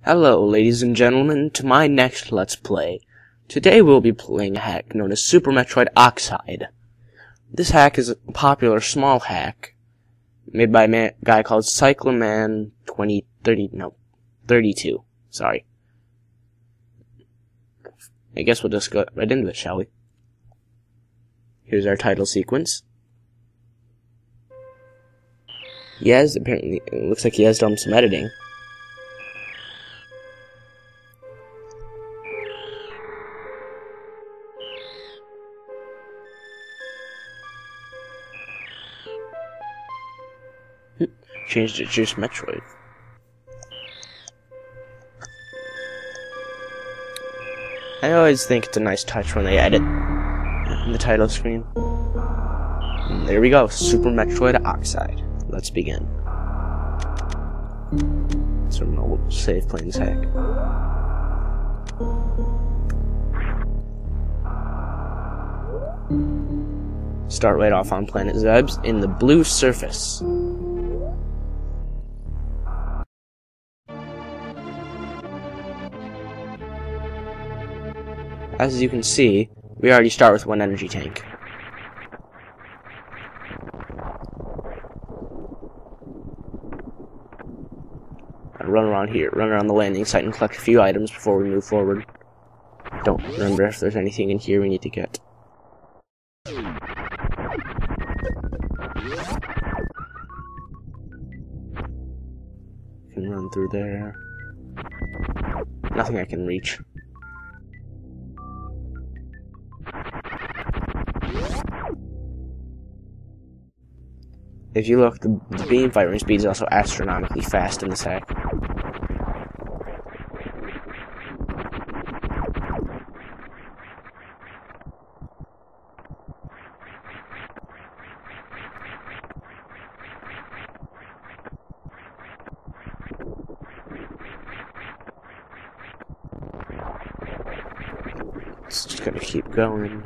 Hello, ladies and gentlemen, to my next Let's Play. Today we'll be playing a hack known as Super Metroid Oxide. This hack is a popular small hack made by a guy called Cyclaman32. Sorry. I guess we'll just go right into it, shall we? Here's our title sequence. Apparently, it looks like he has done some editing. Changed it to just Metroid. I always think it's a nice touch when they edit in the title screen. And there we go, Super Metroid Oxide. Let's begin. So I'm gonna save playing this hack. Start right off on Planet Zebs in the blue surface. As you can see, we already start with one energy tank. I'll run around here, run around the landing site and collect a few items before we move forward. Don't remember if there's anything in here we need to get. Can run through there. Nothing I can reach. If you look, the beam firing speed is also astronomically fast in this hack. It's just gonna keep going.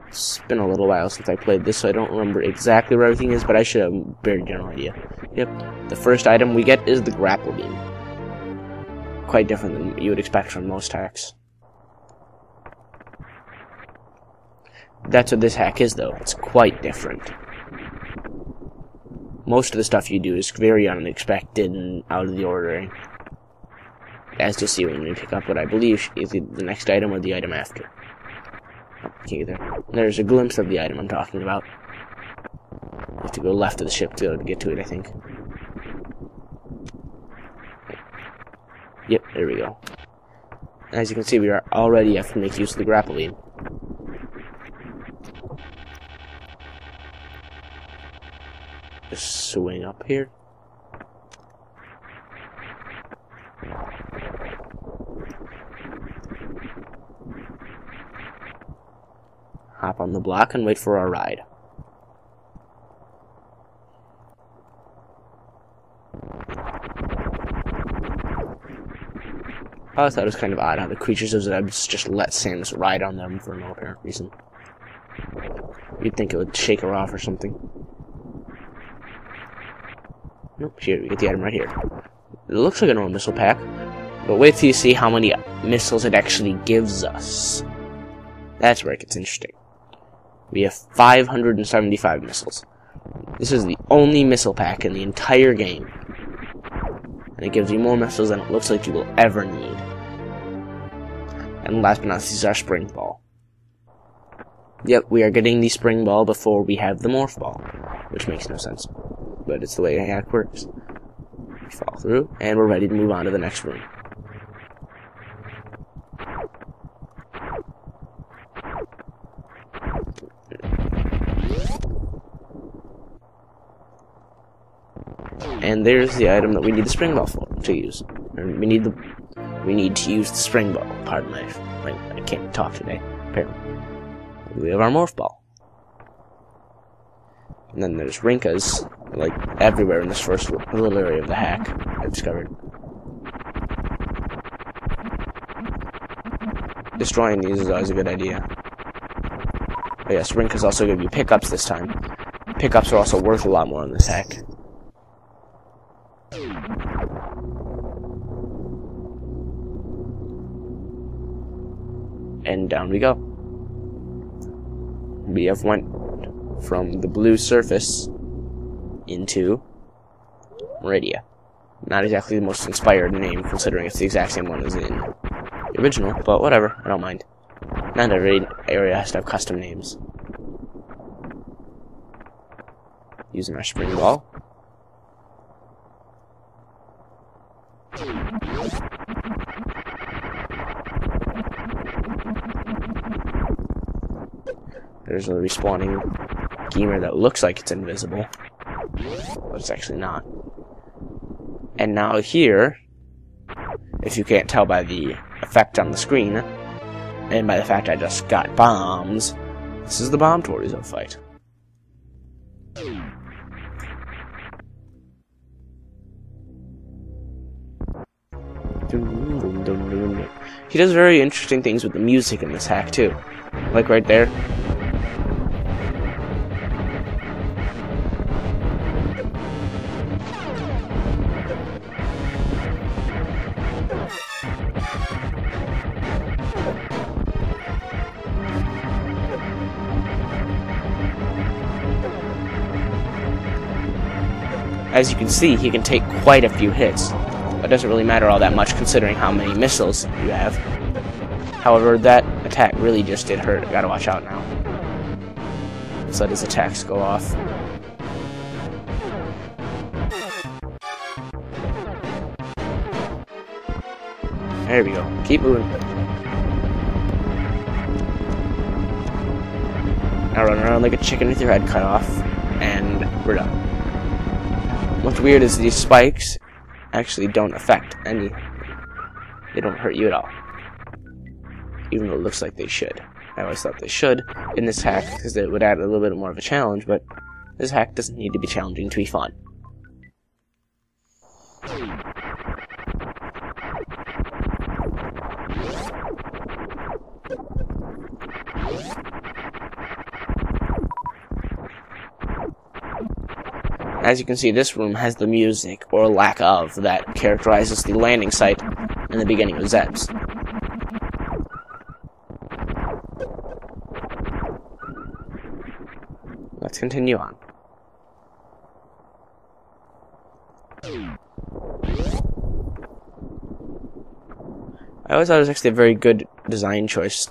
It's been a little while since I played this, so I don't remember exactly where everything is, but I should have a very general idea. Yep, the first item we get is the grapple beam. Quite different than you would expect from most hacks. That's what this hack is, though. It's quite different. Most of the stuff you do is very unexpected and out of the ordinary. As you'll see when you pick up what I believe is the next item or the item after. Okay, there's a glimpse of the item I'm talking about. You have to go left of the ship to get to it, I think. Yep, there we go. As you can see, we are already have to make use of the grapple beam. Just swing up here. Hop on the block and wait for our ride. I thought it was kind of odd how the creatures of Zebs just let Samus ride on them for no apparent reason. You'd think it would shake her off or something. Nope, here, we get the item right here. It looks like a normal missile pack, but wait till you see how many missiles it actually gives us. That's where it gets interesting. We have 575 missiles. This is the only missile pack in the entire game. And it gives you more missiles than it looks like you will ever need. And last but not least is our spring ball. Yep, we are getting the spring ball before we have the morph ball. Which makes no sense. But it's the way the hack works. We fall through, and we're ready to move on to the next room. And there's the item that we need the spring ball for to use. And we need to use the spring ball. Pardon my I can't talk today, apparently. We have our morph ball. And then there's Rinkas, like everywhere in this first little area of the hack I've discovered. Destroying these is always a good idea. But yes, Rinkas also give you pickups this time. Pickups are also worth a lot more in this hack. And down we go. We have went from the blue surface into Meridia. Not exactly the most inspired name, considering it's the exact same one as in the original, but whatever, I don't mind. Not every area has to have custom names. Using our spring ball. There's a respawning gamer that looks like it's invisible, but it's actually not. And now here, if you can't tell by the effect on the screen, and by the fact I just got bombs, this is the Bomb Torizo fight. He does very interesting things with the music in this hack too. Like right there. As you can see, he can take quite a few hits. It doesn't really matter all that much considering how many missiles you have. However, that attack really just did hurt. Gotta watch out now. Let's let his attacks go off. There we go. Keep moving. Now run around like a chicken with your head cut off, and we're done. What's weird is these spikes actually don't affect any. They don't hurt you at all. Even though it looks like they should. I always thought they should in this hack, because it would add a little bit more of a challenge, but this hack doesn't need to be challenging to be fun. As you can see, this room has the music, or lack of, that characterizes the landing site in the beginning of Zeb's. Let's continue on. I always thought it was actually a very good design choice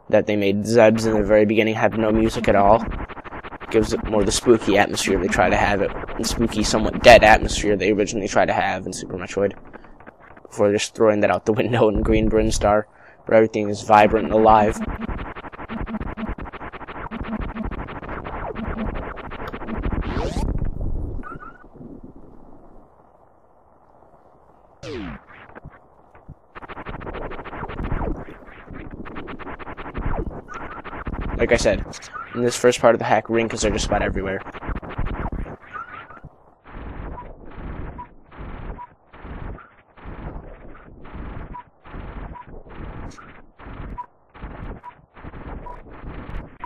that they made Zeb's in the very beginning have no music at all. Gives it more the spooky atmosphere they try to have it, the spooky, somewhat dead atmosphere they originally tried to have in Super Metroid, before just throwing that out the window in Green Brinstar, where everything is vibrant and alive. Like I said, in this first part of the hack, Rinkas are just about everywhere.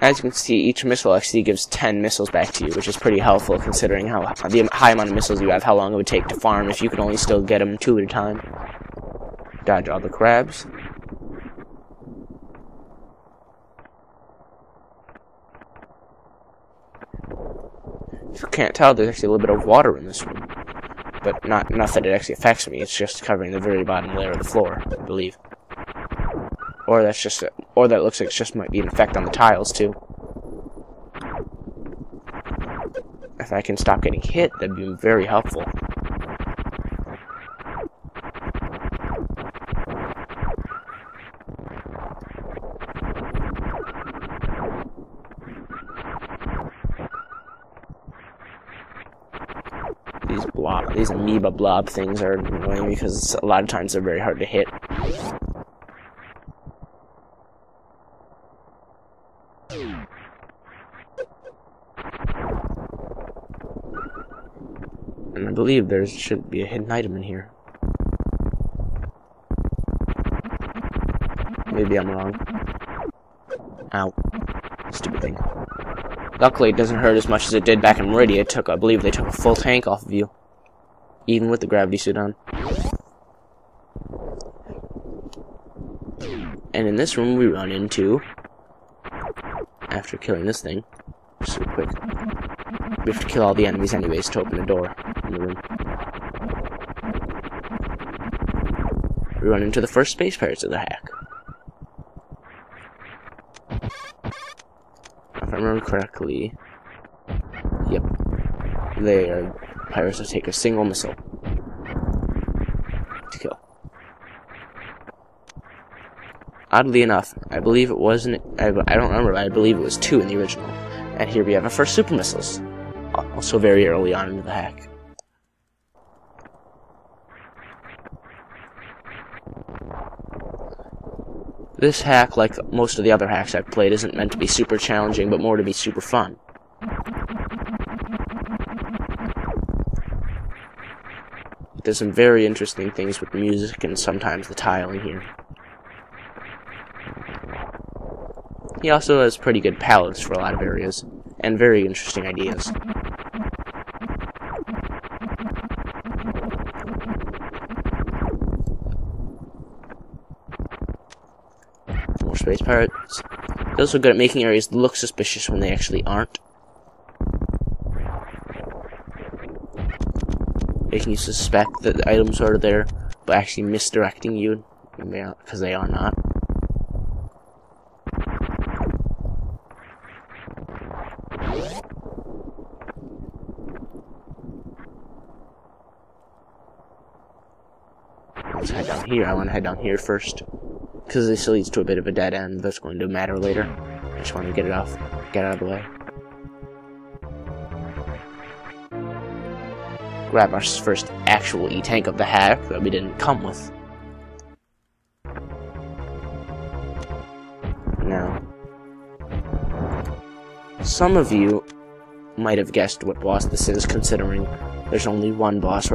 As you can see, each missile actually gives 10 missiles back to you, which is pretty helpful considering how the high amount of missiles you have, how long it would take to farm if you could only still get them 2 at a time. Dodge all the crabs. If you can't tell, there's actually a little bit of water in this room. But not enough that it actually affects me, it's just covering the very bottom layer of the floor, I believe. Or that's just or that looks like it just might be an effect on the tiles, too. If I can stop getting hit, that'd be very helpful. These amoeba blob things are annoying because a lot of times they're very hard to hit. And I believe there should be a hidden item in here. Maybe I'm wrong. Ow. Stupid thing. Luckily, it doesn't hurt as much as it did back in Meridia. I believe they took a full tank off of you. Even with the gravity suit on. And in this room we run into, after killing this thing, just real quick, we have to kill all the enemies anyways to open the door in the room. We run into the first space pirates of the hack. If I remember correctly, yep, they are pirates that take a single missile to kill. Oddly enough, I believe it wasn't, I don't remember, but I believe it was 2 in the original. And here we have our first super missiles, also very early on into the hack. This hack, like most of the other hacks I've played, isn't meant to be super challenging, but more to be super fun. There's some very interesting things with music and sometimes the tiling here. He also has pretty good palettes for a lot of areas, and very interesting ideas. More space pirates. He's also good at making areas look suspicious when they actually aren't. Making you suspect that the items are there, but actually misdirecting you, because they are not. Let's head down here. I want to head down here first, because this leads to a bit of a dead end that's going to matter later. I just want to get out of the way. Grab our first actual E-tank of the hack that we didn't come with. Now, some of you might have guessed what boss this is, considering there's only one boss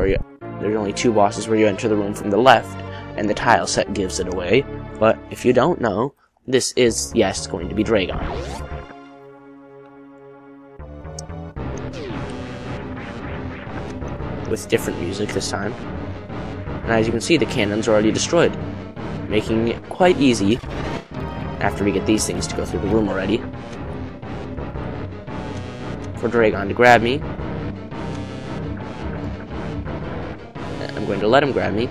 there's only 2 bosses where you enter the room from the left, and the tile set gives it away. But if you don't know, this is, yes, going to be Dragon. With different music this time. And as you can see, the cannons are already destroyed, making it quite easy, after we get these things to go through the room already, for Dragon to grab me. I'm going to let him grab me,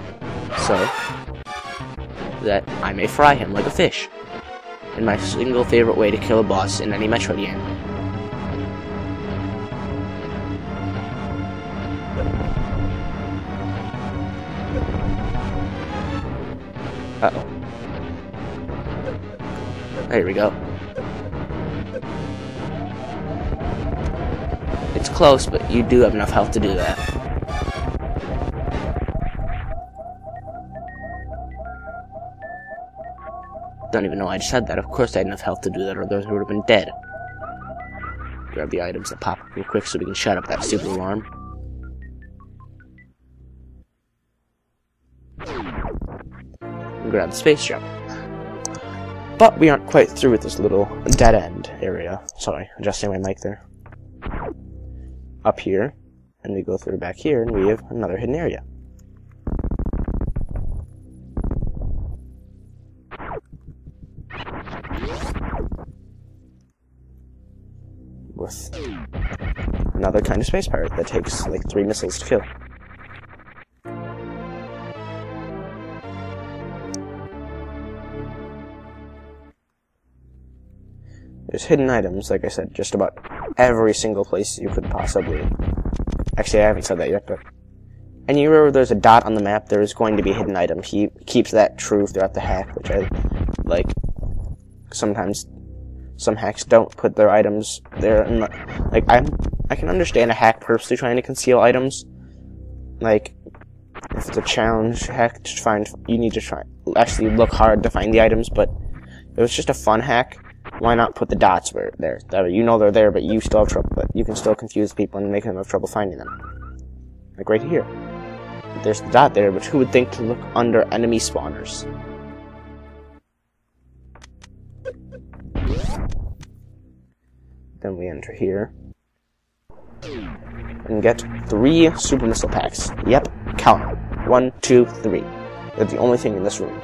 so that I may fry him like a fish, in my single favorite way to kill a boss in any Metroid game. Uh-oh. There we go. It's close, but you do have enough health to do that. Don't even know I just said that. Of course I had enough health to do that, or those would have been dead. Grab the items that pop up real quick so we can shut up that stupid alarm. And grab the space jump. But we aren't quite through with this little dead end area. Sorry, adjusting my mic there. Up here, and we go through back here, and we have another hidden area. With another kind of space pirate that takes like 3 missiles to kill. There's hidden items, like I said, just about every single place you could possibly... Actually, I haven't said that yet, but... Anywhere where there's a dot on the map, there is going to be a hidden item. He keeps that true throughout the hack, which I like. Sometimes some hacks don't put their items there. And, like, I can understand a hack purposely trying to conceal items. Like, if it's a challenge hack to find, you need to actually look hard to find the items, but if it was just a fun hack, why not put the dots where they're there? You know they're there, but you still have trouble. But you can still confuse people and make them have trouble finding them. Like right here. There's the dot there, but who would think to look under enemy spawners? Then we enter here. And get 3 super missile packs. Yep, count them. 1, 2, 3. They're the only thing in this room.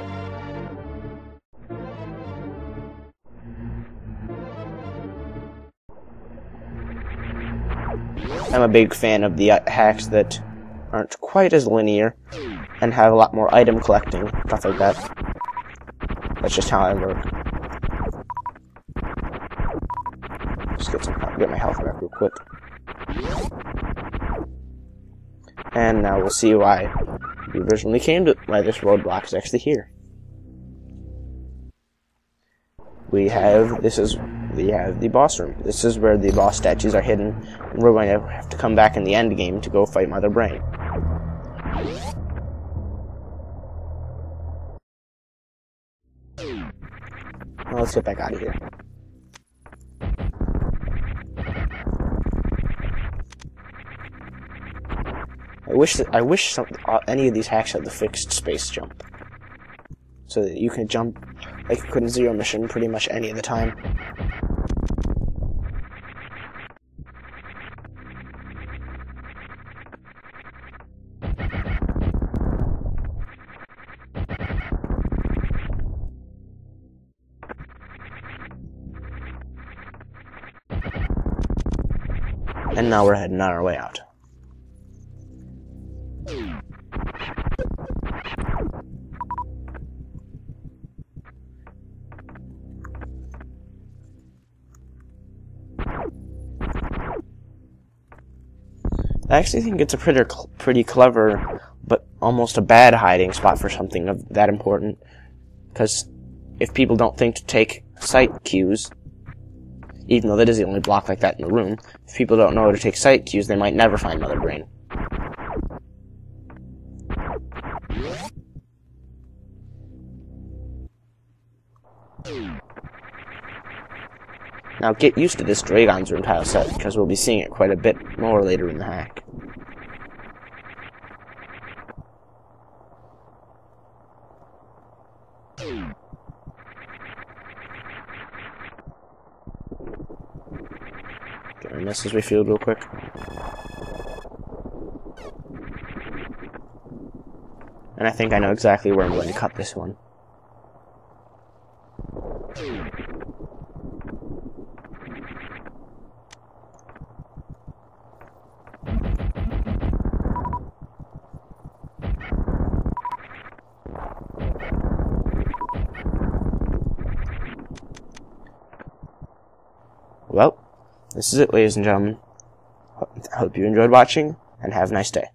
I'm a big fan of the hacks that aren't quite as linear and have a lot more item collecting, stuff like that. That's just how I work. Just get my health back real quick. And now we'll see why we originally came to, why this roadblock is actually here. We have the boss room. This is where the boss statues are hidden, and we're going to have to come back in the end game to go fight Mother Brain. Now let's get back out of here. I wish any of these hacks had the fixed space jump, so that you can jump like you could in Zero Mission pretty much any of the time. And now we're heading on our way out. I actually think it's a pretty clever, but almost a bad hiding spot for something of that important. Because if people don't think to take sight cues, even though that is the only block like that in the room, if people don't know how to take sight cues, they might never find Mother Brain. Now get used to this Dragon's Room tile set, because we'll be seeing it quite a bit more later in the hack. Get my missiles refilled real quick. And I think I know exactly where I'm going to cut this one. Well, this is it, ladies and gentlemen. I hope you enjoyed watching, and have a nice day.